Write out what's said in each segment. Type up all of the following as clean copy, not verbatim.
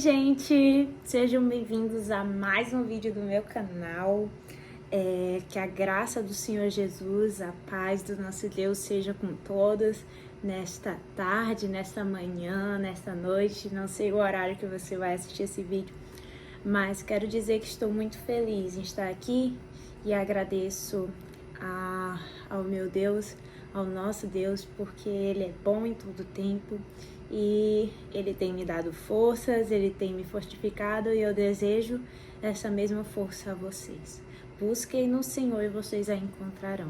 gente! Sejam bem-vindos a mais um vídeo do meu canal. Que a graça do Senhor Jesus, a paz do nosso Deus seja com todos nesta tarde, nesta manhã, nesta noite. Não sei o horário que você vai assistir esse vídeo, mas quero dizer que estou muito feliz em estar aqui e agradeço ao meu Deus, ao nosso Deus, porque Ele é bom em todo tempo. E Ele tem me dado forças, Ele tem me fortificado e eu desejo essa mesma força a vocês. Busquem no Senhor e vocês a encontrarão.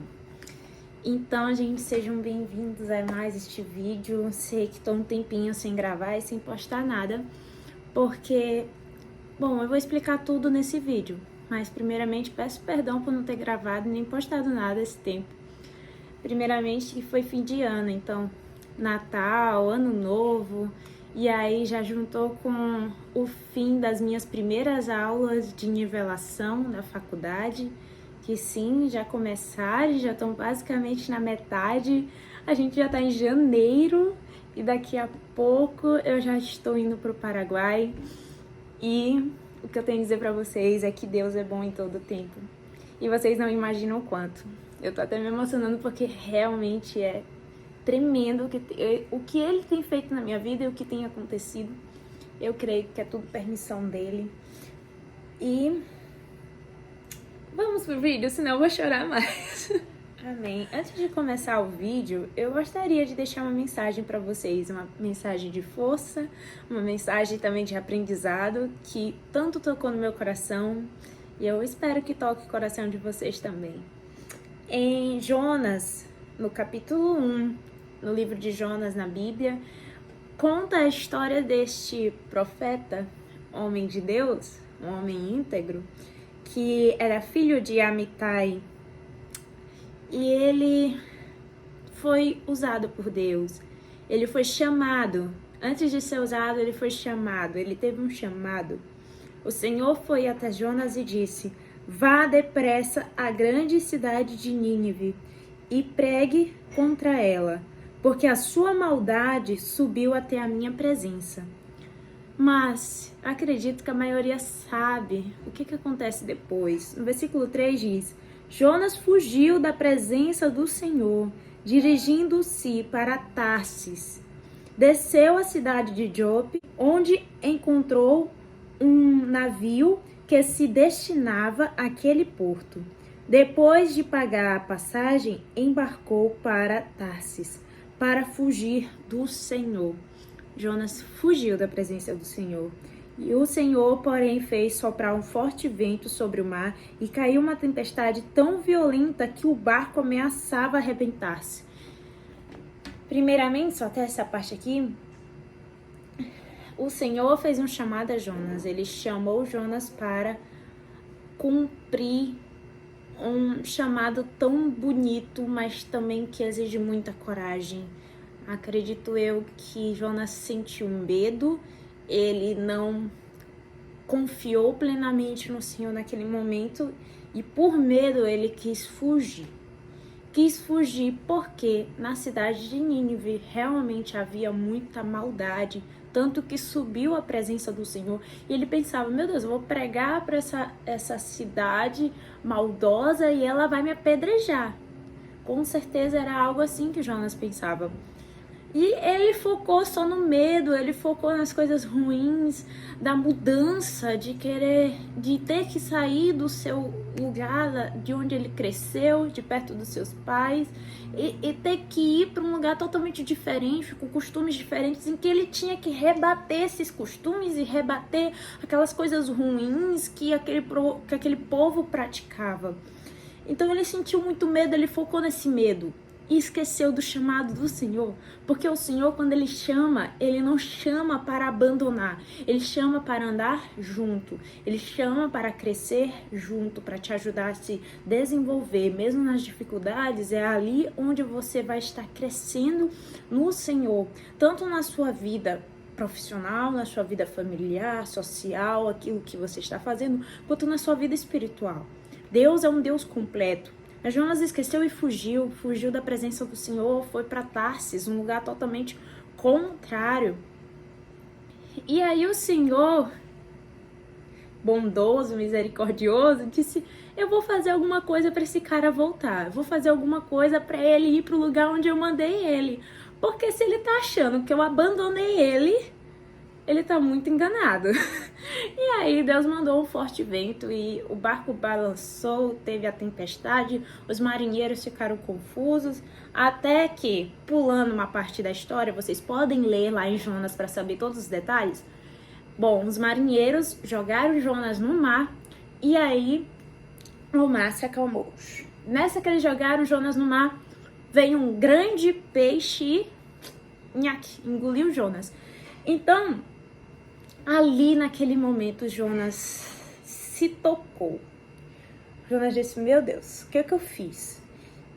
Então, gente, sejam bem-vindos a mais este vídeo. Sei que estou um tempinho sem gravar e sem postar nada, porque, bom, eu vou explicar tudo nesse vídeo. Mas, primeiramente, peço perdão por não ter gravado nem postado nada esse tempo. Primeiramente, foi fim de ano, então Natal, Ano Novo, e aí já juntou com o fim das minhas primeiras aulas de nivelação da faculdade, que sim, já começaram, já estão basicamente na metade. A gente já está em janeiro e daqui a pouco eu já estou indo para o Paraguai. E o que eu tenho a dizer para vocês é que Deus é bom em todo tempo. E vocês não imaginam o quanto. Eu tô até me emocionando porque realmente é tremendo o que Ele tem feito na minha vida e o que tem acontecido. Eu creio que é tudo permissão dEle. E vamos pro vídeo, senão eu vou chorar mais. Amém. Antes de começar o vídeo, eu gostaria de deixar uma mensagem para vocês, uma mensagem de força, uma mensagem também de aprendizado que tanto tocou no meu coração e eu espero que toque o coração de vocês também. Em Jonas, no capítulo 1, no livro de Jonas na Bíblia, conta a história deste profeta, homem de Deus, um homem íntegro, que era filho de Amitai. E ele foi usado por Deus. Ele foi chamado. Antes de ser usado, ele foi chamado. Ele teve um chamado. O Senhor foi até Jonas e disse: vá depressa à grande cidade de Nínive e pregue contra ela, porque a sua maldade subiu até a minha presença. Mas acredito que a maioria sabe o que acontece depois. No versículo 3 diz: Jonas fugiu da presença do Senhor, dirigindo-se para Tarsis. Desceu à cidade de Jope, onde encontrou um navio que se destinava àquele porto. Depois de pagar a passagem, embarcou para Tarsis, para fugir do Senhor. Jonas fugiu da presença do Senhor. E o Senhor, porém, fez soprar um forte vento sobre o mar e caiu uma tempestade tão violenta que o barco ameaçava arrebentar-se. Primeiramente, só até essa parte aqui, o Senhor fez um chamado a Jonas. Ele chamou Jonas para cumprir um chamado tão bonito, mas também que exige muita coragem. Acredito eu que Jonas sentiu medo, ele não confiou plenamente no Senhor naquele momento e por medo ele quis fugir. Quis fugir porque na cidade de Nínive realmente havia muita maldade, tanto que subiu a presença do Senhor e ele pensava: meu Deus, eu vou pregar para essa cidade maldosa e ela vai me apedrejar. Com certeza era algo assim que Jonas pensava. E ele focou só no medo, ele focou nas coisas ruins, da mudança, de ter que sair do seu lugar, de onde ele cresceu, de perto dos seus pais, e ter que ir para um lugar totalmente diferente, com costumes diferentes, em que ele tinha que rebater esses costumes e rebater aquelas coisas ruins que aquele povo praticava. Então ele sentiu muito medo, ele focou nesse medo. E esqueceu do chamado do Senhor, porque o Senhor, quando Ele chama, Ele não chama para abandonar, Ele chama para andar junto, Ele chama para crescer junto, para te ajudar a se desenvolver, mesmo nas dificuldades. É ali onde você vai estar crescendo no Senhor, tanto na sua vida profissional, na sua vida familiar, social, aquilo que você está fazendo, quanto na sua vida espiritual. Deus é um Deus completo. Mas Jonas esqueceu e fugiu da presença do Senhor, foi para Tarsis, um lugar totalmente contrário. E aí o Senhor, bondoso, misericordioso, disse: eu vou fazer alguma coisa para esse cara voltar. Eu vou fazer alguma coisa para ele ir pro lugar onde eu mandei ele. Porque se ele tá achando que eu abandonei ele tá muito enganado. E aí Deus mandou um forte vento e o barco balançou, teve a tempestade, os marinheiros ficaram confusos, até que, pulando uma parte da história, vocês podem ler lá em Jonas para saber todos os detalhes. Bom, os marinheiros jogaram Jonas no mar e aí o mar se acalmou. Nessa que eles jogaram Jonas no mar, veio um grande peixe e engoliu Jonas. Então, ali naquele momento, Jonas se tocou. Jonas disse: meu Deus, o que é que eu fiz?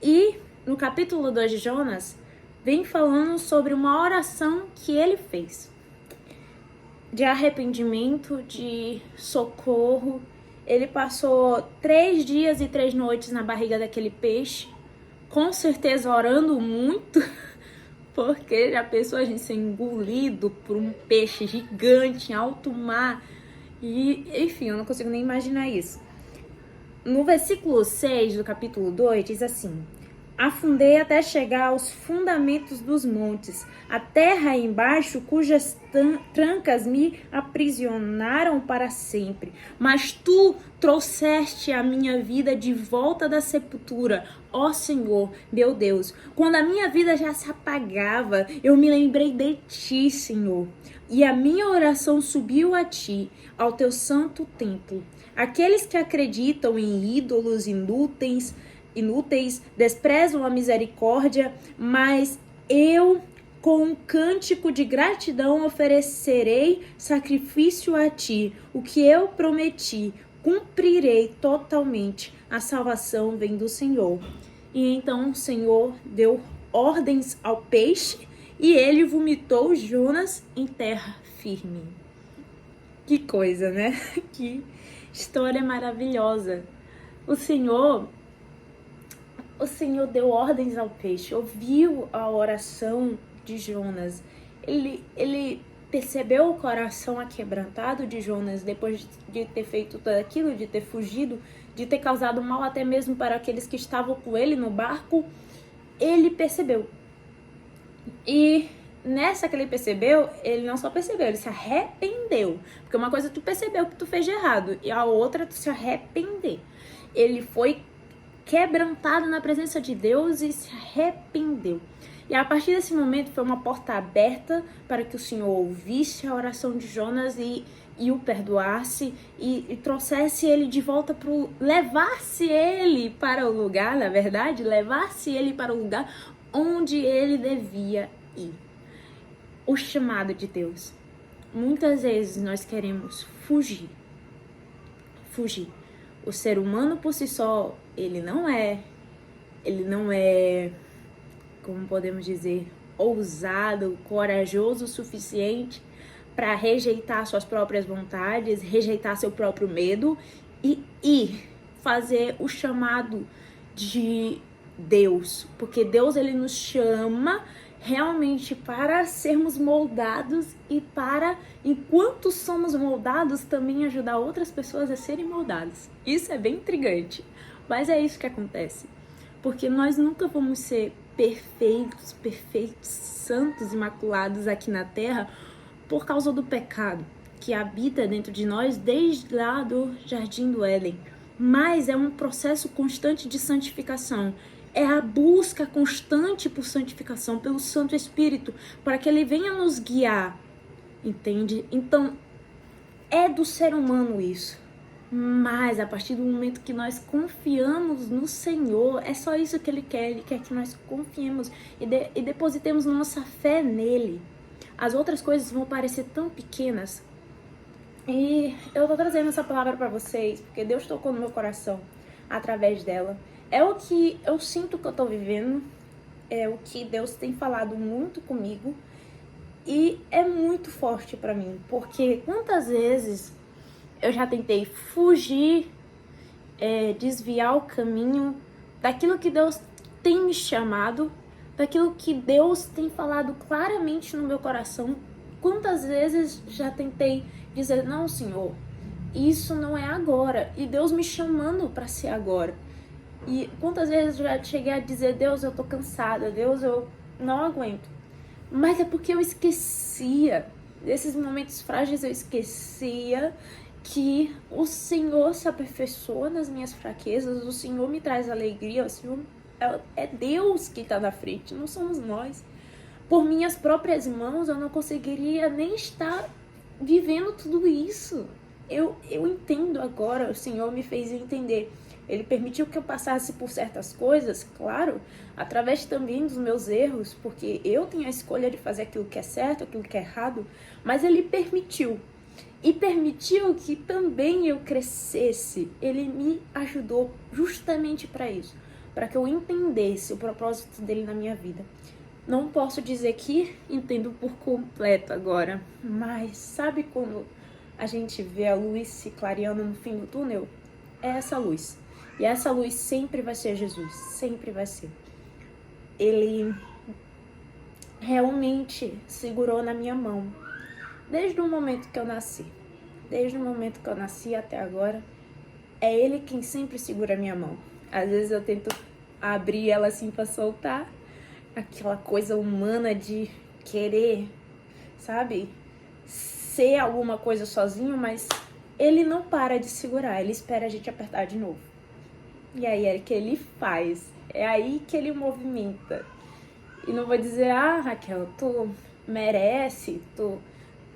E no capítulo 2 de Jonas, vem falando sobre uma oração que ele fez. De arrependimento, de socorro. Ele passou 3 dias e 3 noites na barriga daquele peixe. Com certeza orando muito. Porque já pensou a gente ser engolido por um peixe gigante em alto mar? E, enfim, eu não consigo nem imaginar isso. No versículo 6 do capítulo 2 diz assim: afundei até chegar aos fundamentos dos montes, a terra embaixo, cujas trancas me aprisionaram para sempre. Mas tu trouxeste a minha vida de volta da sepultura, ó Senhor, meu Deus. Quando a minha vida já se apagava, eu me lembrei de ti, Senhor. E a minha oração subiu a ti, ao teu santo templo. Aqueles que acreditam em ídolos inúteis desprezam a misericórdia, mas eu, com um cântico de gratidão, oferecerei sacrifício a ti. O que eu prometi, cumprirei totalmente. A salvação vem do Senhor. E então o Senhor deu ordens ao peixe e ele vomitou Jonas em terra firme. Que coisa, né? Que história maravilhosa. O Senhor deu ordens ao peixe, ouviu a oração de Jonas. Ele percebeu o coração aquebrantado de Jonas depois de ter feito tudo aquilo, de ter fugido, de ter causado mal até mesmo para aqueles que estavam com ele no barco. Ele percebeu. E nessa que ele percebeu, ele não só percebeu, ele se arrependeu. Porque uma coisa é tu percebeu que tu fez de errado e a outra é tu se arrepender. Ele foi quebrantado na presença de Deus e se arrependeu. E a partir desse momento foi uma porta aberta para que o Senhor ouvisse a oração de Jonas e o perdoasse e trouxesse ele de volta levasse ele para o lugar, na verdade, levasse ele para o lugar onde ele devia ir. O chamado de Deus. Muitas vezes nós queremos fugir. O ser humano por si só, ele não é, como podemos dizer, ousado, corajoso o suficiente para rejeitar suas próprias vontades, rejeitar seu próprio medo e fazer o chamado de Deus. Porque Deus, ele nos chama realmente para sermos moldados e para, enquanto somos moldados, também ajudar outras pessoas a serem moldadas. Isso é bem intrigante, mas é isso que acontece. Porque nós nunca vamos ser perfeitos, santos, imaculados aqui na Terra por causa do pecado que habita dentro de nós desde lá do Jardim do Éden. Mas é um processo constante de santificação. É a busca constante por santificação, pelo Santo Espírito, para que ele venha nos guiar, entende? Então, é do ser humano isso. Mas a partir do momento que nós confiamos no Senhor, é só isso que Ele quer que nós confiemos e depositemos nossa fé nele. As outras coisas vão parecer tão pequenas. E eu tô trazendo essa palavra para vocês, porque Deus tocou no meu coração através dela. É o que eu sinto que eu tô vivendo, é o que Deus tem falado muito comigo e é muito forte para mim, porque quantas vezes eu já tentei fugir, desviar o caminho daquilo que Deus tem me chamado, daquilo que Deus tem falado claramente no meu coração, Quantas vezes já tentei dizer, não, Senhor, isso não é agora. E Deus me chamando para ser agora. E quantas vezes eu já cheguei a dizer, Deus, eu tô cansada, Deus, eu não aguento. Mas é porque eu esquecia, nesses momentos frágeis eu esquecia que o Senhor se aperfeiçoa nas minhas fraquezas, o Senhor me traz alegria, o Senhor é Deus que está na frente, não somos nós. Por minhas próprias mãos eu não conseguiria nem estar vivendo tudo isso. Eu entendo agora, o Senhor me fez entender. Ele permitiu que eu passasse por certas coisas, claro, através também dos meus erros, porque eu tenho a escolha de fazer aquilo que é certo, aquilo que é errado, mas Ele permitiu. E permitiu que também eu crescesse. Ele me ajudou justamente para isso, para que eu entendesse o propósito dele na minha vida. Não posso dizer que entendo por completo agora, mas sabe quando a gente vê a luz se clareando no fim do túnel? É essa luz. E essa luz sempre vai ser Jesus, sempre vai ser. Ele realmente segurou na minha mão, desde o momento que eu nasci. Desde o momento que eu nasci até agora, é Ele quem sempre segura a minha mão. Às vezes eu tento abrir ela assim pra soltar, aquela coisa humana de querer, sabe, ser alguma coisa sozinho, mas Ele não para de segurar, Ele espera a gente apertar de novo. E aí é que Ele faz, é aí que Ele movimenta. E não vou dizer, Raquel, tu merece, tu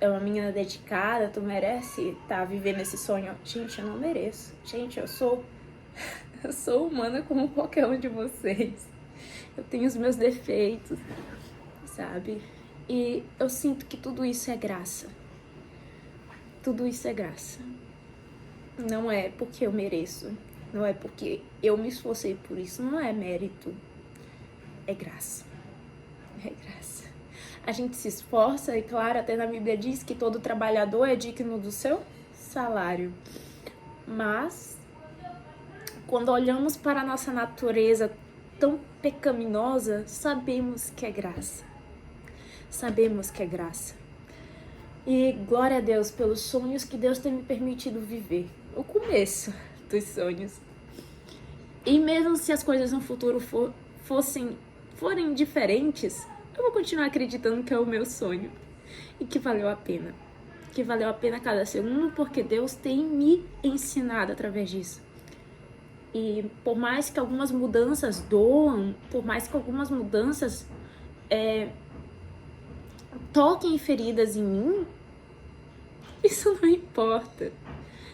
é uma menina dedicada, tu merece estar vivendo esse sonho. Gente, eu não mereço. Gente, eu sou humana como qualquer um de vocês. Eu tenho os meus defeitos, sabe? E eu sinto que tudo isso é graça. Tudo isso é graça. Não é porque eu mereço. Não é porque eu me esforcei por isso. Não é mérito. É graça. É graça. A gente se esforça e, claro, até na Bíblia diz que todo trabalhador é digno do seu salário. Mas, quando olhamos para a nossa natureza tão pecaminosa, sabemos que é graça. Sabemos que é graça. E glória a Deus pelos sonhos que Deus tem me permitido viver. O começo dos sonhos. E mesmo se as coisas no futuro forem diferentes, eu vou continuar acreditando que é o meu sonho. E que valeu a pena. Que valeu a pena cada segundo, porque Deus tem me ensinado através disso. E por mais que algumas mudanças doam, por mais que algumas mudanças toquem feridas em mim, isso não importa.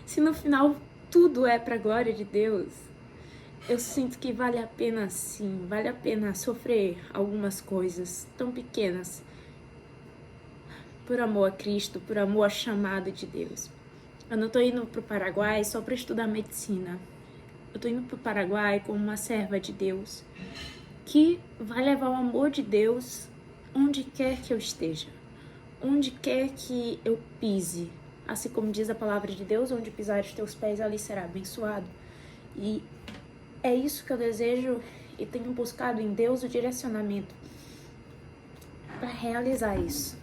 Se no final tudo é para a glória de Deus, eu sinto que vale a pena sim, vale a pena sofrer algumas coisas tão pequenas por amor a Cristo, por amor à chamada de Deus. Eu não tô indo pro Paraguai só para estudar medicina. Eu tô indo pro Paraguai como uma serva de Deus, que vai levar o amor de Deus onde quer que eu esteja, onde quer que eu pise. Assim como diz a palavra de Deus, onde pisares teus pés, ali será abençoado. E é isso que eu desejo e tenho buscado em Deus o direcionamento para realizar isso.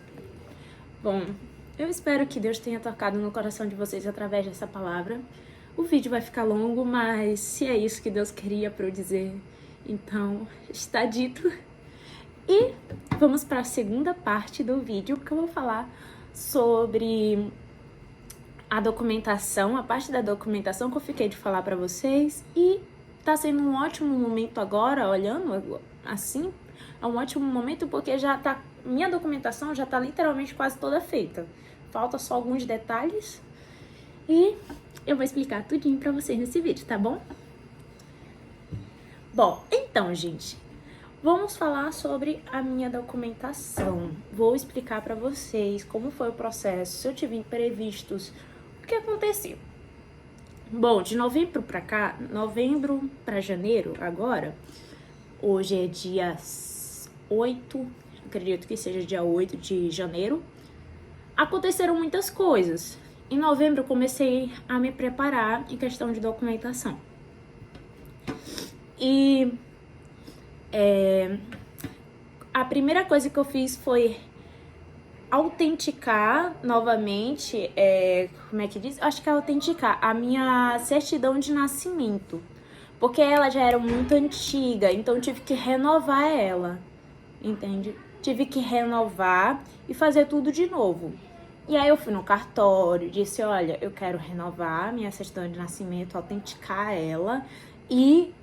Bom, eu espero que Deus tenha tocado no coração de vocês através dessa palavra. O vídeo vai ficar longo, mas se é isso que Deus queria para eu dizer, então está dito. E vamos para a segunda parte do vídeo, que eu vou falar sobre a documentação, a parte da documentação que eu fiquei de falar para vocês. E tá sendo um ótimo momento agora, olhando assim, é um ótimo momento porque minha documentação já tá literalmente quase toda feita. Falta só alguns detalhes e eu vou explicar tudinho pra vocês nesse vídeo, tá bom? Bom, então, gente, vamos falar sobre a minha documentação. Vou explicar pra vocês como foi o processo, se eu tive imprevistos, o que aconteceu. Bom, de novembro pra cá, novembro pra janeiro, agora, hoje é dia 8, acredito que seja dia 8 de janeiro, aconteceram muitas coisas. Em novembro eu comecei a me preparar em questão de documentação. E a primeira coisa que eu fiz foi autenticar novamente, como é que diz? Acho que é autenticar a minha certidão de nascimento, porque ela já era muito antiga, então eu tive que renovar ela, entende? Tive que renovar e fazer tudo de novo. E aí eu fui no cartório, disse, olha, eu quero renovar minha certidão de nascimento, autenticar ela e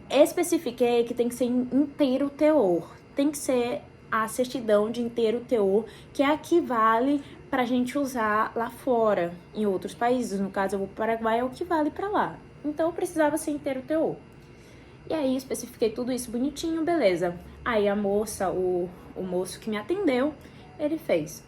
especifiquei que tem que ser inteiro teor, tem que ser a certidão de inteiro teor, que é a que vale pra gente usar lá fora, em outros países. No caso, eu vou pro Paraguai, é o que vale pra lá. Então, eu precisava ser inteiro teor. E aí, especifiquei tudo isso bonitinho, beleza. Aí, a moça, o moço que me atendeu, ele fez.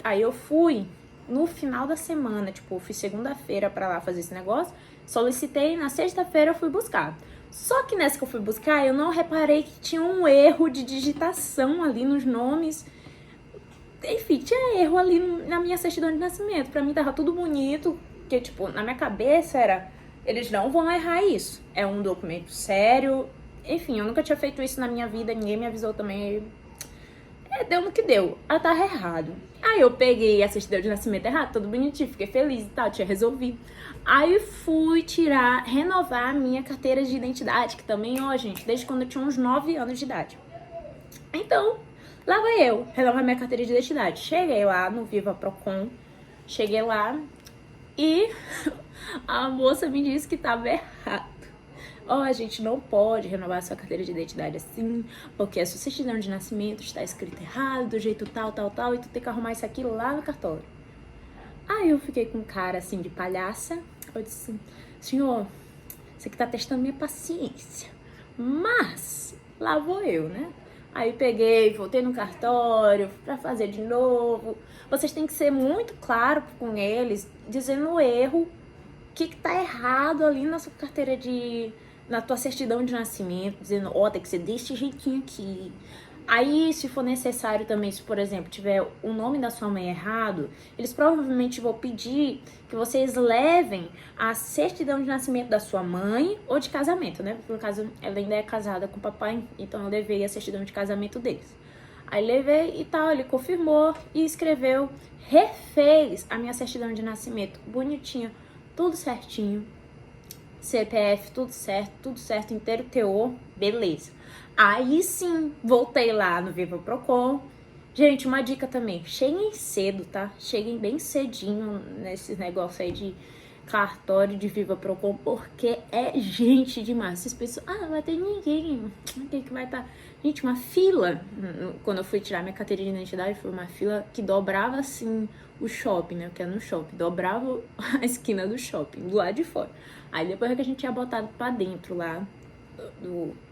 Aí, eu fui no final da semana, tipo, eu fui segunda-feira pra lá fazer esse negócio, solicitei, na sexta-feira eu fui buscar. Só que nessa que eu fui buscar, eu não reparei que tinha um erro de digitação ali nos nomes. Enfim, tinha erro ali na minha certidão de nascimento. Pra mim tava tudo bonito, porque, tipo, na minha cabeça era, eles não vão errar isso. É um documento sério. Enfim, eu nunca tinha feito isso na minha vida, ninguém me avisou também. Deu no que deu. Ela tava errado. Aí eu peguei a certidão de nascimento errado, tudo bonitinho, fiquei feliz e tal, tinha resolvido. Aí fui renovar a minha carteira de identidade, que também, ó, gente, desde quando eu tinha uns 9 anos de idade. Então, lá vai eu, renovar minha carteira de identidade. Cheguei lá no Viva Procon, cheguei lá e a moça me disse que tava errado. Ó, a gente não pode renovar a sua carteira de identidade assim, porque a sua certidão de nascimento está escrita errado, do jeito tal, tal, tal, e tu tem que arrumar isso aqui lá no cartório. Aí eu fiquei com cara assim de palhaça. Eu disse, senhor, você que tá testando minha paciência. Mas lá vou eu, né? Aí peguei, voltei no cartório pra fazer de novo. Vocês têm que ser muito claro com eles, dizendo o erro, o que tá errado ali na sua carteira na tua certidão de nascimento, dizendo, ó, tem que ser desse jeitinho aqui. Aí, se for necessário também, se por exemplo tiver o nome da sua mãe errado, eles provavelmente vão pedir que vocês levem a certidão de nascimento da sua mãe ou de casamento, né? Porque no caso, ela ainda é casada com o papai, então eu levei a certidão de casamento deles. Aí levei e tal, ele confirmou e escreveu, refez a minha certidão de nascimento, bonitinha, tudo certinho. CPF, tudo certo, inteiro teor, beleza. Aí sim, voltei lá no Viva Procon. Gente, uma dica também, cheguem cedo, tá? Cheguem bem cedinho nesse negócio aí de cartório de Viva Procon, porque é gente demais. Vocês pensam, não vai ter ninguém. Quem que vai estar? Gente, uma fila. Quando eu fui tirar minha carteira de identidade, foi uma fila que dobrava assim o shopping, né? Que é no shopping. Dobrava a esquina do shopping, do lado de fora. Aí depois que a gente tinha botado pra dentro lá,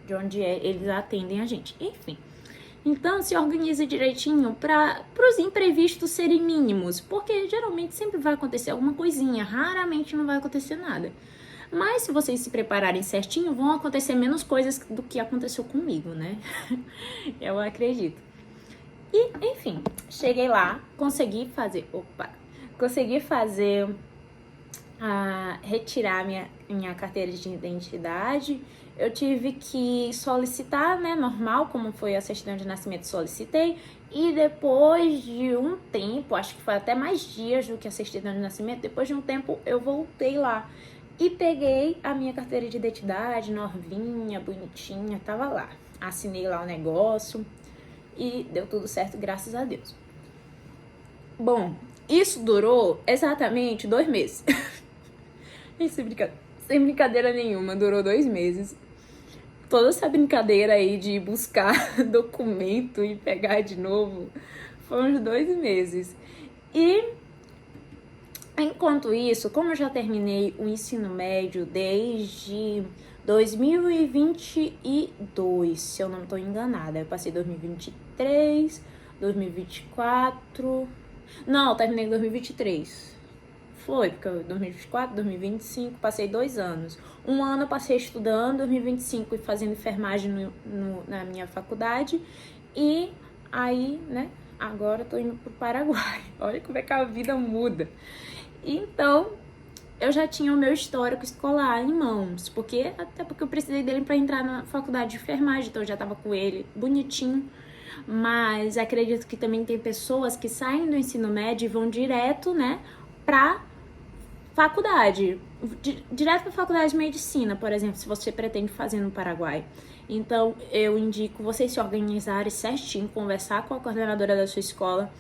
de onde eles atendem a gente. Enfim. Então, se organize direitinho para os imprevistos serem mínimos, porque geralmente sempre vai acontecer alguma coisinha, raramente não vai acontecer nada. Mas se vocês se prepararem certinho, vão acontecer menos coisas do que aconteceu comigo, né? Eu acredito. E, enfim, cheguei lá, consegui fazer, retirar minha carteira de identidade. Eu tive que solicitar, né, normal, como foi a certidão de nascimento, solicitei. E depois de um tempo, acho que foi até mais dias do que a certidão de nascimento, depois de um tempo eu voltei lá e peguei a minha carteira de identidade, novinha, bonitinha, tava lá. Assinei lá o negócio e deu tudo certo, graças a Deus. Bom, isso durou exatamente 2 meses. Sem brincadeira nenhuma, durou 2 meses. Toda essa brincadeira aí de buscar documento e pegar de novo foram uns 2 meses. E enquanto isso, como eu já terminei o ensino médio desde 2022, se eu não estou enganada, eu passei 2023, 2024... Não, eu terminei em 2023. Foi, porque 2024, 2025, passei 2 anos. Um ano eu passei estudando, 2025 e fazendo enfermagem na minha faculdade. E aí, né, agora eu tô indo pro Paraguai. Olha como é que a vida muda. Então, eu já tinha o meu histórico escolar em mãos, até porque eu precisei dele para entrar na faculdade de enfermagem, então eu já tava com ele bonitinho. Mas acredito que também tem pessoas que saem do ensino médio e vão direto, né, pra faculdade, direto para a faculdade de medicina, por exemplo, se você pretende fazer no Paraguai. Então, eu indico vocês se organizarem certinho, conversar com a coordenadora da sua escola,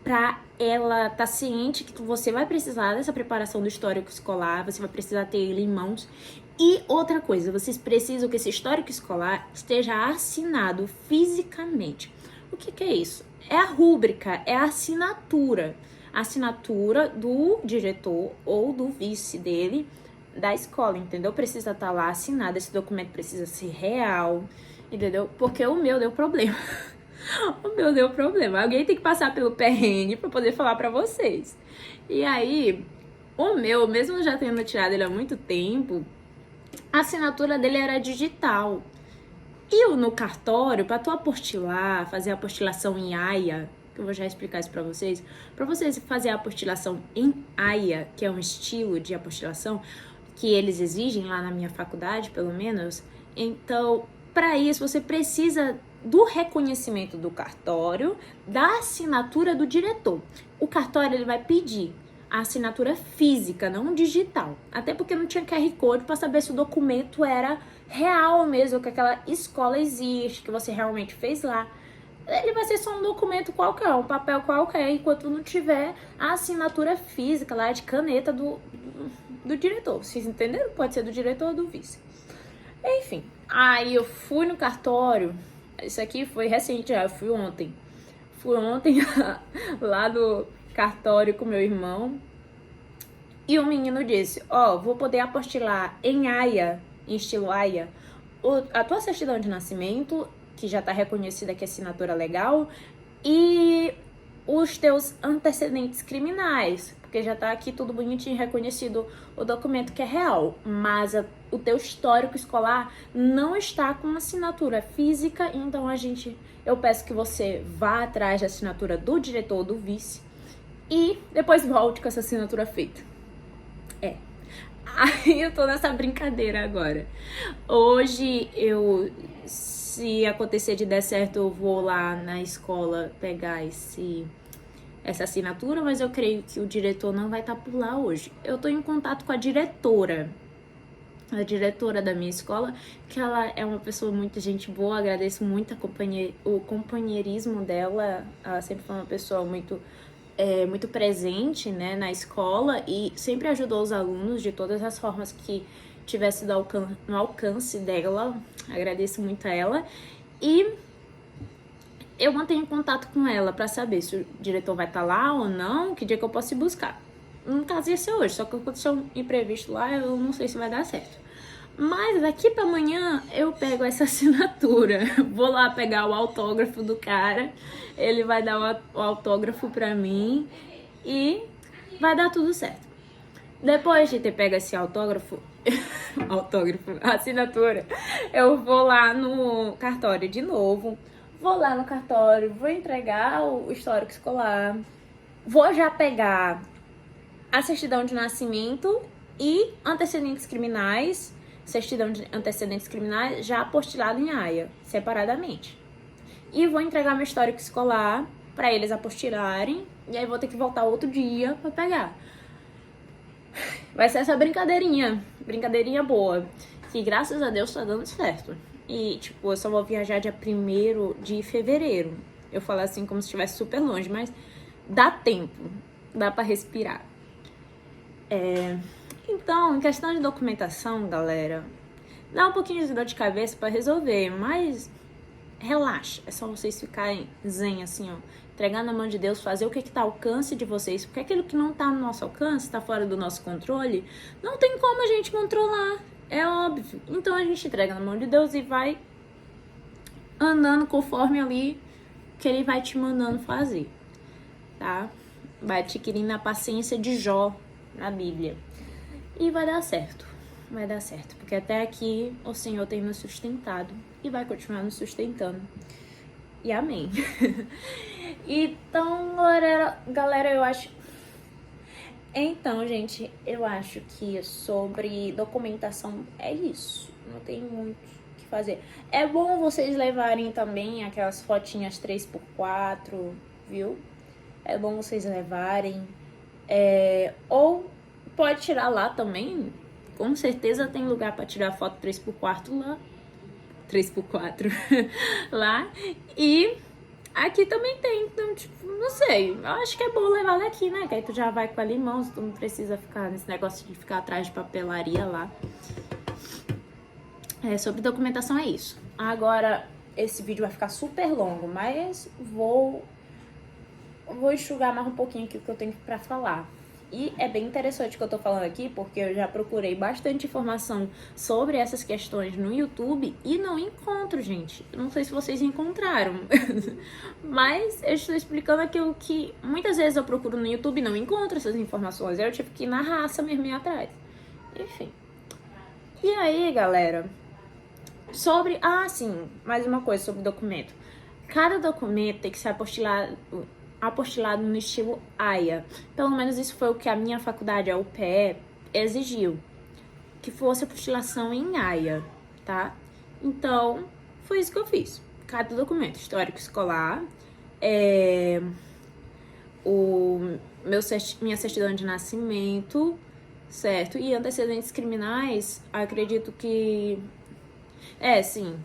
para ela estar ciente que você vai precisar dessa preparação do histórico escolar, você vai precisar ter ele em mãos. E outra coisa, vocês precisam que esse histórico escolar esteja assinado fisicamente. O que é isso? É a rúbrica, é a assinatura do diretor ou do vice dele da escola, entendeu? Precisa estar lá assinado, esse documento precisa ser real, entendeu? Porque o meu deu problema. O meu deu problema. Alguém tem que passar pelo perrengue pra poder falar pra vocês. E aí, o meu, mesmo já tendo tirado ele há muito tempo, a assinatura dele era digital. E no cartório, pra tu apostilar, fazer a apostilação em AIA, que eu vou já explicar isso pra vocês fazer a apostilação em AIA, que é um estilo de apostilação que eles exigem lá na minha faculdade, pelo menos. Então, para isso, você precisa do reconhecimento do cartório, da assinatura do diretor. O cartório ele vai pedir a assinatura física, não digital. Até porque não tinha QR Code para saber se o documento era real mesmo, que aquela escola existe, que você realmente fez lá. Ele vai ser só um documento qualquer, um papel qualquer, enquanto não tiver a assinatura física lá de caneta do diretor. Vocês entenderam? Pode ser do diretor ou do vice. Enfim, aí eu fui no cartório. Isso aqui foi recente já, eu fui ontem. Fui ontem lá do cartório com meu irmão. E o menino disse, vou poder apostilar em AIA, em estilo AIA, a tua certidão de nascimento, que já está reconhecida que é assinatura legal, e os teus antecedentes criminais, porque já tá aqui tudo bonitinho, reconhecido o documento que é real, mas o teu histórico escolar não está com assinatura física, então eu peço que você vá atrás da assinatura do diretor ou do vice e depois volte com essa assinatura feita. Aí eu tô nessa brincadeira agora. Hoje se acontecer de der certo, eu vou lá na escola pegar essa assinatura, mas eu creio que o diretor não vai estar por lá hoje. Eu tô em contato com a diretora da minha escola, que ela é uma pessoa muito gente boa, agradeço muito o companheirismo dela. Ela sempre foi uma pessoa muito presente, né, na escola e sempre ajudou os alunos de todas as formas que tivesse no alcance dela. Agradeço muito a ela e eu mantenho contato com ela para saber se o diretor vai estar lá ou não, que dia que eu posso ir buscar. No caso ia ser hoje, só que aconteceu um imprevisto lá, eu não sei se vai dar certo. Mas daqui para amanhã eu pego essa assinatura, vou lá pegar o autógrafo do cara, ele vai dar o autógrafo para mim e vai dar tudo certo. Depois de ter pego esse autógrafo, a assinatura, eu vou lá no cartório de novo, vou entregar o histórico escolar, vou já pegar a certidão de nascimento e antecedentes criminais, certidão de antecedentes criminais já apostilado em AIA, separadamente. E vou entregar meu histórico escolar para eles apostilarem, e aí vou ter que voltar outro dia para pegar. Vai ser essa brincadeirinha boa, que graças a Deus tá dando certo. E, eu só vou viajar dia 1º de fevereiro. Eu falo assim como se estivesse super longe, mas dá tempo, dá para respirar. Então, em questão de documentação, galera, dá um pouquinho de dor de cabeça para resolver, mas relaxa, é só vocês ficarem zen, assim, entregar na mão de Deus, fazer o que tá ao alcance de vocês, porque aquilo que não tá no nosso alcance, tá fora do nosso controle, não tem como a gente controlar, é óbvio. Então a gente entrega na mão de Deus e vai andando conforme ali que ele vai te mandando fazer, tá? Vai adquirindo a paciência de Jó na Bíblia. E vai dar certo, porque até aqui o Senhor tem nos sustentado e vai continuar nos sustentando. E amém. Então, galera, eu acho... Então, gente, eu acho que sobre documentação é isso. Não tem muito o que fazer. É bom vocês levarem também aquelas fotinhas 3x4, viu? É bom vocês levarem. Ou pode tirar lá também. Com certeza tem lugar para tirar foto 3x4 lá. 3x4 lá. E aqui também tem, então, tipo, não sei. Eu acho que é bom levar daqui, né? Que aí tu já vai com a limão, tu não precisa ficar nesse negócio de ficar atrás de papelaria lá. Sobre documentação é isso. Agora, esse vídeo vai ficar super longo, mas vou enxugar mais um pouquinho aqui o que eu tenho pra falar. E é bem interessante o que eu tô falando aqui, porque eu já procurei bastante informação sobre essas questões no YouTube e não encontro, gente. Não sei se vocês encontraram, mas eu estou explicando aquilo que muitas vezes eu procuro no YouTube e não encontro essas informações. Eu tive que ir na raça mesmo ir atrás. Enfim. E aí, galera, sobre... Ah, sim, mais uma coisa sobre documento. Cada documento tem que ser apostilado no estilo AIA. Pelo menos isso foi o que a minha faculdade, a UPE, exigiu. Que fosse apostilação em AIA, tá? Então, foi isso que eu fiz. Cada documento, histórico escolar, minha certidão de nascimento, certo? E antecedentes criminais, acredito que... sim.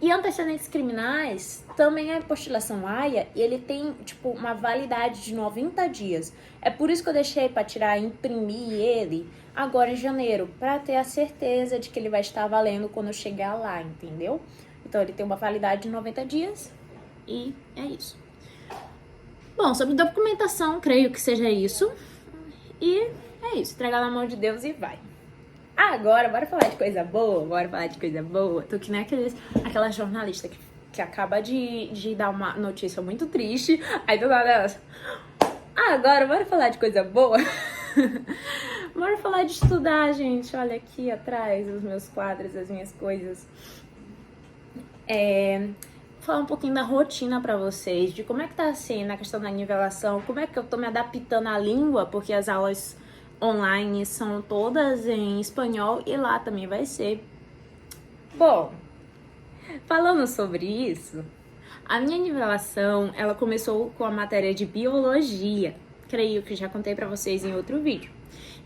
E antecedentes criminais também é apostilação AIA e ele tem, tipo, uma validade de 90 dias. É por isso que eu deixei para tirar, imprimir ele agora em janeiro, para ter a certeza de que ele vai estar valendo quando eu chegar lá, entendeu? Então ele tem uma validade de 90 dias e é isso. Bom, sobre documentação, creio que seja isso. E é isso, entregar na mão de Deus e vai. Agora, bora falar de coisa boa. Tô que nem aquela jornalista que acaba de dar uma notícia muito triste. Aí do nada elas... Agora, bora falar de coisa boa? Bora falar de estudar, gente. Olha aqui atrás os meus quadros, as minhas coisas. Falar um pouquinho da rotina pra vocês, de como é que tá sendo a questão da nivelação, como é que eu tô me adaptando à língua, porque as aulas online são todas em espanhol e lá também vai ser. Bom, falando sobre isso, a minha nivelação, ela começou com a matéria de biologia, creio que já contei pra vocês em outro vídeo,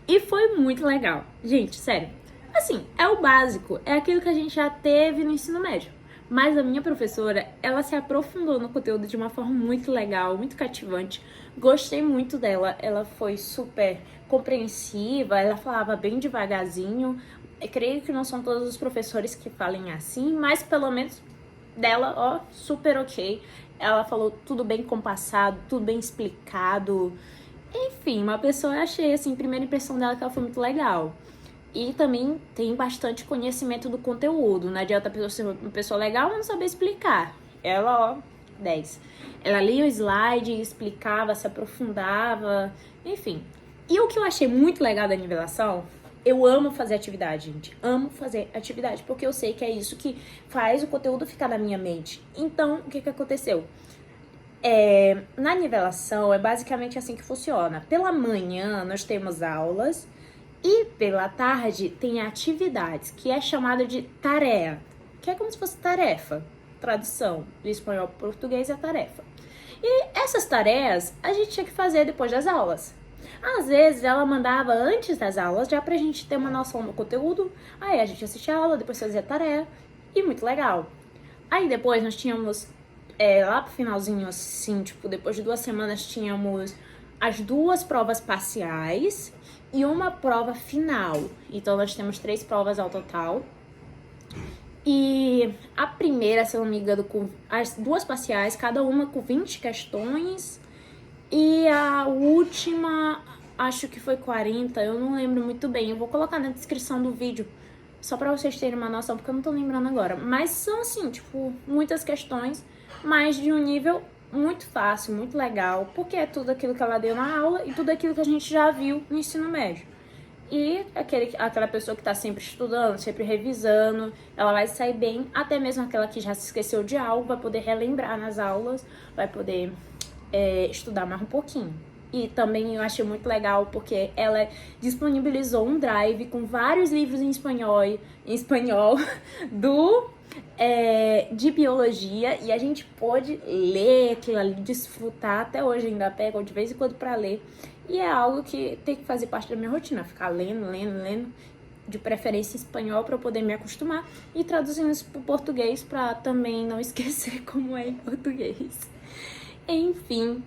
e foi muito legal. Gente, sério, assim, é o básico, é aquilo que a gente já teve no ensino médio. Mas a minha professora, ela se aprofundou no conteúdo de uma forma muito legal, muito cativante. Gostei muito dela, ela foi super compreensiva, ela falava bem devagarzinho. Eu creio que não são todos os professores que falem assim, mas pelo menos dela, ó, super ok. Ela falou tudo bem compassado, tudo bem explicado. Enfim, uma pessoa, eu achei assim, primeira impressão dela que ela foi muito legal. E também tem bastante conhecimento do conteúdo. Não adianta a pessoa ser uma pessoa legal e não saber explicar. Ela, ó, 10. Ela lia o slide, explicava, se aprofundava, enfim. E o que eu achei muito legal da nivelação, eu amo fazer atividade, gente. Amo fazer atividade, porque eu sei que é isso que faz o conteúdo ficar na minha mente. Então, o que aconteceu? Na nivelação, é basicamente assim que funciona. Pela manhã, nós temos aulas. E pela tarde tem atividades, que é chamada de tarefa, que é como se fosse tarefa. Tradução do espanhol para o português é tarefa. E essas tarefas a gente tinha que fazer depois das aulas. Às vezes ela mandava antes das aulas, já pra gente ter uma noção do conteúdo. Aí a gente assistia a aula, depois fazia a tarefa. E muito legal. Aí depois nós tínhamos, lá pro finalzinho assim, tipo, depois de 2 semanas tínhamos as 2 provas parciais e uma prova final. Então nós temos 3 provas ao total. E a primeira, se eu não me engano, com as 2 parciais, cada uma com 20 questões. E a última, acho que foi 40, eu não lembro muito bem. Eu vou colocar na descrição do vídeo, só pra vocês terem uma noção, porque eu não tô lembrando agora. Mas são assim, tipo, muitas questões, mas de um nível muito fácil, muito legal, porque é tudo aquilo que ela deu na aula e tudo aquilo que a gente já viu no ensino médio. E aquela pessoa que tá sempre estudando, sempre revisando, ela vai sair bem, até mesmo aquela que já se esqueceu de algo, vai poder relembrar nas aulas, vai poder estudar mais um pouquinho. E também eu achei muito legal porque ela disponibilizou um drive com vários livros em espanhol de biologia, e a gente pôde ler aquilo ali, desfrutar. Até hoje ainda pego de vez em quando para ler. E é algo que tem que fazer parte da minha rotina, ficar lendo, de preferência em espanhol para eu poder me acostumar, e traduzindo isso para o português para também não esquecer como é em português. Enfim,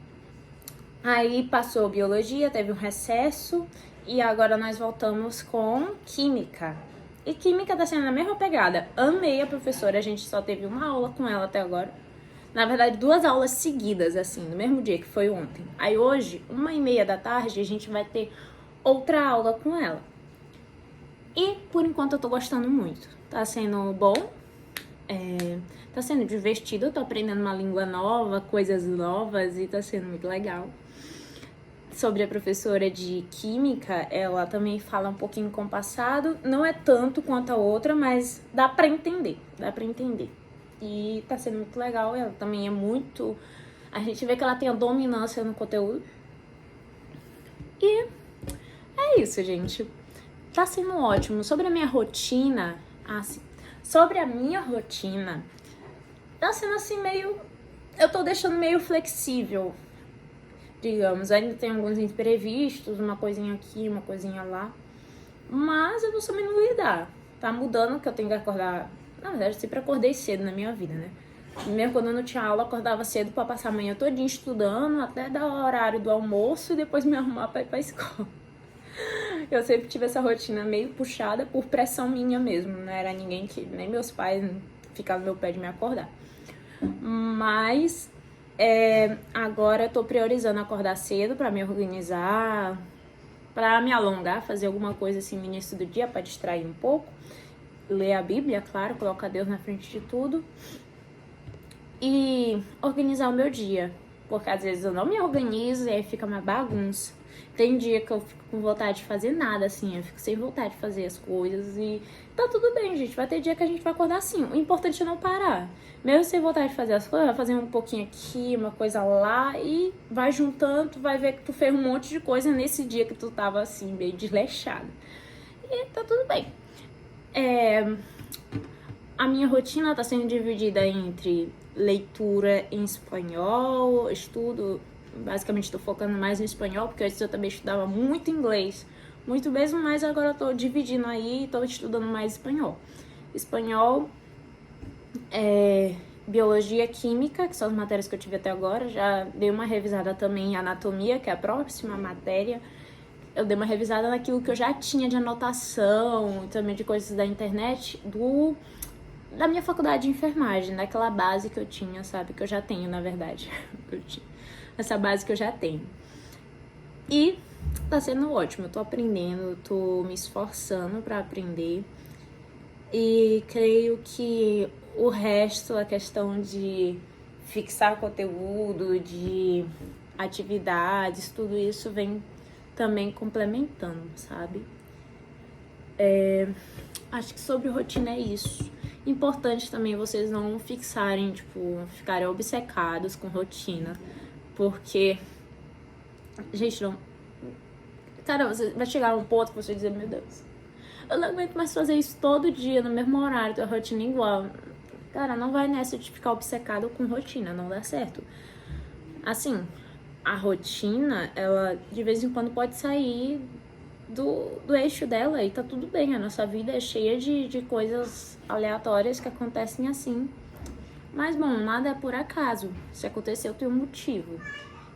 aí passou biologia, teve um recesso e agora nós voltamos com química. E química tá sendo a mesma pegada. Amei a professora, a gente só teve uma aula com ela até agora. Na verdade, 2 aulas seguidas, assim, no mesmo dia, que foi ontem. Aí hoje, 1h30 da tarde, a gente vai ter outra aula com ela. E, por enquanto, eu tô gostando muito. Tá sendo bom, tá sendo divertido, eu tô aprendendo uma língua nova, coisas novas, e tá sendo muito legal. Sobre a professora de química, ela também fala um pouquinho compassado, não é tanto quanto a outra, mas dá pra entender. E tá sendo muito legal, ela também é muito... A gente vê que ela tem a dominância no conteúdo. E é isso, gente. Tá sendo ótimo. Sobre a minha rotina, tá sendo assim meio... Eu tô deixando meio flexível, digamos. Ainda tem alguns imprevistos, uma coisinha aqui, uma coisinha lá. Mas eu vou sabendo lidar. Tá mudando, que eu tenho que acordar... Na verdade, eu sempre acordei cedo na minha vida, né? Mesmo quando eu não tinha aula, eu acordava cedo pra passar a manhã todinha estudando, até dar o horário do almoço e depois me arrumar pra ir pra escola. Eu sempre tive essa rotina meio puxada por pressão minha mesmo. Não era ninguém que... Nem meus pais ficavam no meu pé de me acordar. Mas... agora eu tô priorizando acordar cedo pra me organizar, pra me alongar, fazer alguma coisa assim no início do dia pra distrair um pouco. Ler a Bíblia, claro, colocar Deus na frente de tudo. E organizar o meu dia. Porque às vezes eu não me organizo e aí fica uma bagunça. Tem dia que eu fico com vontade de fazer nada, assim. Eu fico sem vontade de fazer as coisas. E tá tudo bem, gente. Vai ter dia que a gente vai acordar assim. O importante é não parar. Mesmo sem vontade de fazer as coisas, vai fazer um pouquinho aqui, uma coisa lá. E vai juntando, tu vai ver que tu fez um monte de coisa nesse dia que tu tava assim, meio desleixado. E tá tudo bem. A minha rotina tá sendo dividida entre leitura em espanhol, estudo, basicamente tô focando mais no espanhol, porque antes eu também estudava muito inglês, muito mesmo, mas agora eu tô dividindo aí e tô estudando mais espanhol. Espanhol, biologia, química, que são as matérias que eu tive até agora. Já dei uma revisada também em anatomia, que é a próxima matéria. Eu dei uma revisada naquilo que eu já tinha de anotação, também de coisas da internet, da minha faculdade de enfermagem, daquela base que eu tinha, sabe? Que eu já tenho, na verdade. Essa base que eu já tenho. E tá sendo ótimo, eu tô aprendendo, tô me esforçando pra aprender. E creio que o resto, a questão de fixar conteúdo, de atividades, tudo isso vem também complementando, sabe? Acho que sobre rotina é isso. Importante também vocês não fixarem, ficarem obcecados com rotina, porque, gente, não... Cara, você vai chegar a um ponto que você vai dizer, meu Deus, eu não aguento mais fazer isso todo dia, no mesmo horário, a rotina igual. Cara, não vai nessa de ficar obcecado com rotina, não dá certo. Assim, a rotina, ela de vez em quando pode sair do eixo dela e tá tudo bem. A nossa vida é cheia de coisas aleatórias que acontecem assim. Mas, bom, nada é por acaso. Se aconteceu, tem um motivo.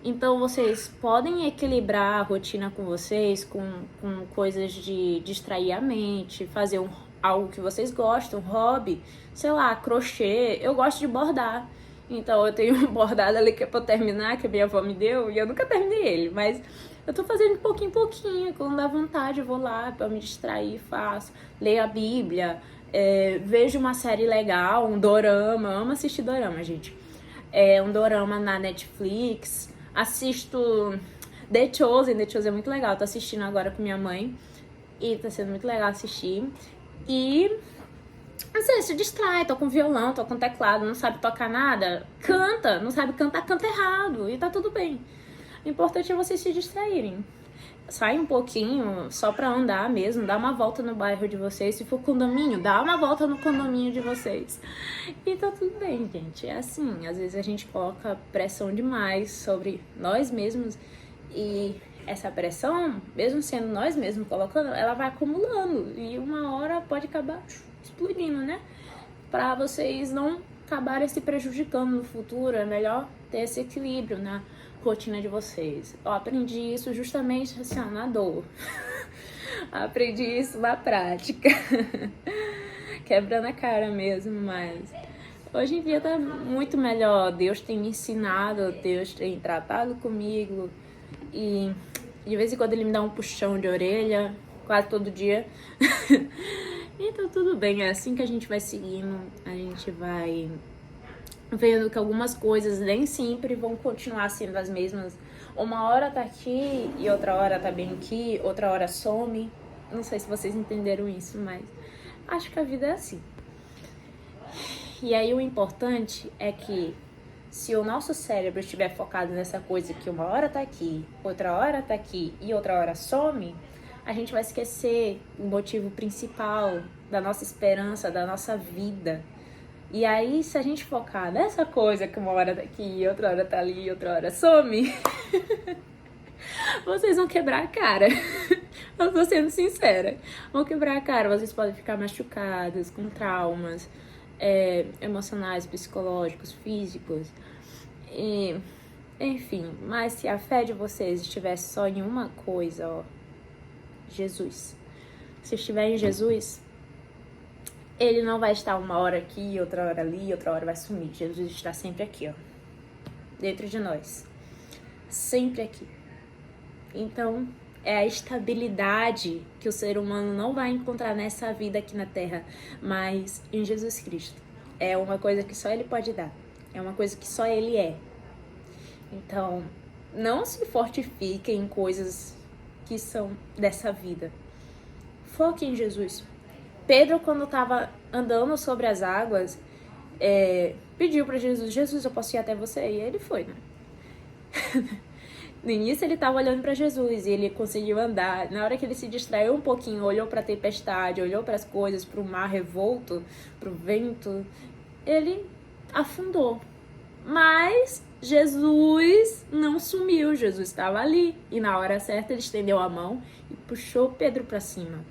Então, vocês podem equilibrar a rotina com vocês, com coisas de distrair a mente, fazer algo que vocês gostam, hobby, sei lá, crochê. Eu gosto de bordar. Então, eu tenho um bordado ali que é pra eu terminar, que a minha avó me deu, e eu nunca terminei ele, mas eu tô fazendo de pouquinho em pouquinho. Quando dá vontade, eu vou lá pra me distrair, faço. Leio a Bíblia, vejo uma série legal, um dorama. Eu amo assistir dorama, gente. Um dorama na Netflix. Assisto The Chosen é muito legal. Tô assistindo agora com minha mãe e tá sendo muito legal assistir. E não sei, se distrai, tô com violão, tô com teclado, não sabe tocar nada, canta, não sabe cantar, canta errado e tá tudo bem. O importante é vocês se distraírem. Sai um pouquinho, só pra andar mesmo, dá uma volta no bairro de vocês. Se for condomínio, dá uma volta no condomínio de vocês. E tá tudo bem, gente. É assim, às vezes a gente coloca pressão demais sobre nós mesmos. E essa pressão, mesmo sendo nós mesmos colocando, ela vai acumulando. E uma hora pode acabar explodindo, né? Pra vocês não acabarem se prejudicando no futuro, é melhor ter esse equilíbrio na rotina de vocês. Eu aprendi isso justamente assim, na dor. Aprendi isso na prática. Quebrando a cara mesmo, mas hoje em dia tá muito melhor. Deus tem me ensinado, Deus tem tratado comigo e de vez em quando ele me dá um puxão de orelha, quase todo dia. Então tudo bem, é assim que a gente vai seguindo, a gente vai vendo que algumas coisas nem sempre vão continuar sendo as mesmas. Uma hora tá aqui e outra hora tá bem aqui, outra hora some. Não sei se vocês entenderam isso, mas acho que a vida é assim. E aí o importante é que se o nosso cérebro estiver focado nessa coisa que uma hora tá aqui, outra hora tá aqui e outra hora some, a gente vai esquecer o motivo principal da nossa esperança, da nossa vida. E aí, se a gente focar nessa coisa que uma hora tá aqui, outra hora tá ali, outra hora some, vocês vão quebrar a cara. Eu tô sendo sincera. Vão quebrar a cara, vocês podem ficar machucados, com traumas emocionais, psicológicos, físicos. E, enfim, mas se a fé de vocês estivesse só em uma coisa, ó, Jesus. Se estiver em Jesus, ele não vai estar uma hora aqui, outra hora ali, outra hora vai sumir. Jesus está sempre aqui, ó, dentro de nós. Sempre aqui. Então, é a estabilidade que o ser humano não vai encontrar nessa vida aqui na Terra, mas em Jesus Cristo. É uma coisa que só Ele pode dar. É uma coisa que só Ele é. Então, não se fortifiquem em coisas que são dessa vida. Foque em Jesus. Pedro, quando estava andando sobre as águas, pediu para Jesus, Jesus, eu posso ir até você? E ele foi, né? No início ele estava olhando para Jesus e ele conseguiu andar. Na hora que ele se distraiu um pouquinho, olhou para a tempestade, olhou para as coisas, para o mar revolto, para o vento, ele afundou. Mas Jesus não sumiu, Jesus estava ali. E na hora certa ele estendeu a mão e puxou Pedro para cima.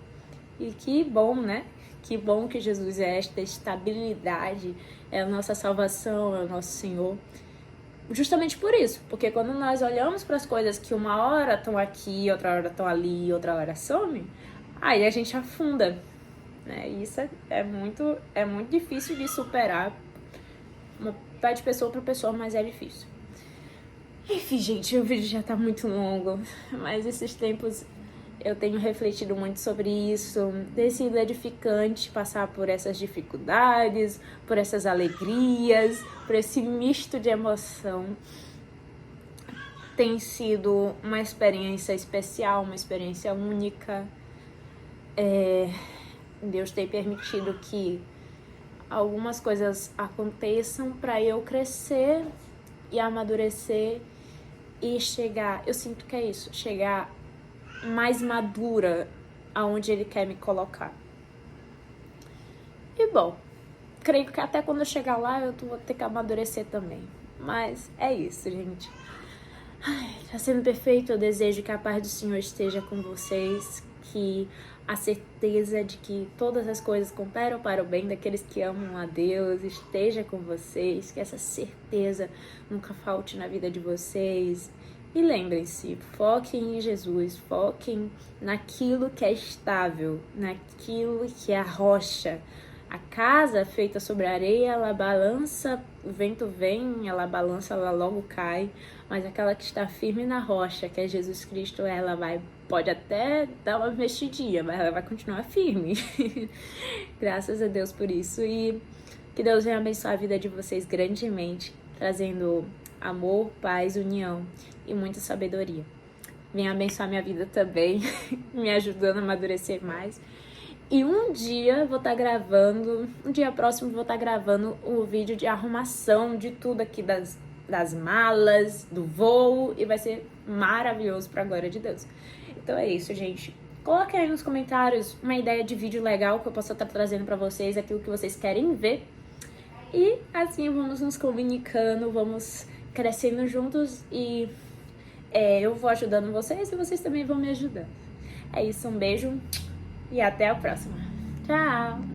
E que bom, né? Que bom que Jesus é esta estabilidade, é a nossa salvação, é o nosso Senhor. Justamente por isso, porque quando nós olhamos para as coisas que uma hora estão aqui, outra hora estão ali, outra hora somem, aí a gente afunda, né? E isso é muito difícil de superar. Vai de pessoa para pessoa, mas é difícil. Enfim, gente, o vídeo já tá muito longo, mas esses tempos eu tenho refletido muito sobre isso. Tem sido edificante passar por essas dificuldades, por essas alegrias, por esse misto de emoção. Tem sido uma experiência especial, uma experiência única. Deus tem permitido que algumas coisas aconteçam para eu crescer e amadurecer e chegar, eu sinto que é isso, chegar mais madura aonde Ele quer me colocar. E bom, creio que até quando eu chegar lá eu vou ter que amadurecer também. Mas é isso, gente. Tá sendo perfeito. Eu desejo que a paz do Senhor esteja com vocês, que a certeza de que todas as coisas cooperam para o bem daqueles que amam a Deus esteja com vocês, que essa certeza nunca falte na vida de vocês. E lembrem-se, foquem em Jesus, foquem naquilo que é estável, naquilo que é a rocha. A casa feita sobre a areia, ela balança, o vento vem, ela balança, ela logo cai, mas aquela que está firme na rocha, que é Jesus Cristo, pode até dar uma mexidinha, mas ela vai continuar firme. Graças a Deus por isso, e que Deus venha abençoar a vida de vocês grandemente, trazendo amor, paz, união e muita sabedoria. Venha abençoar minha vida também, me ajudando a amadurecer mais. E um dia próximo vou estar gravando o vídeo de arrumação de tudo aqui das malas, do voo, e vai ser maravilhoso pra glória de Deus. Então é isso, gente. Coloquem aí nos comentários uma ideia de vídeo legal que eu possa estar trazendo pra vocês, aquilo que vocês querem ver. E assim vamos nos comunicando, vamos crescendo juntos e eu vou ajudando vocês e vocês também vão me ajudando. É isso, um beijo e até a próxima. Tchau!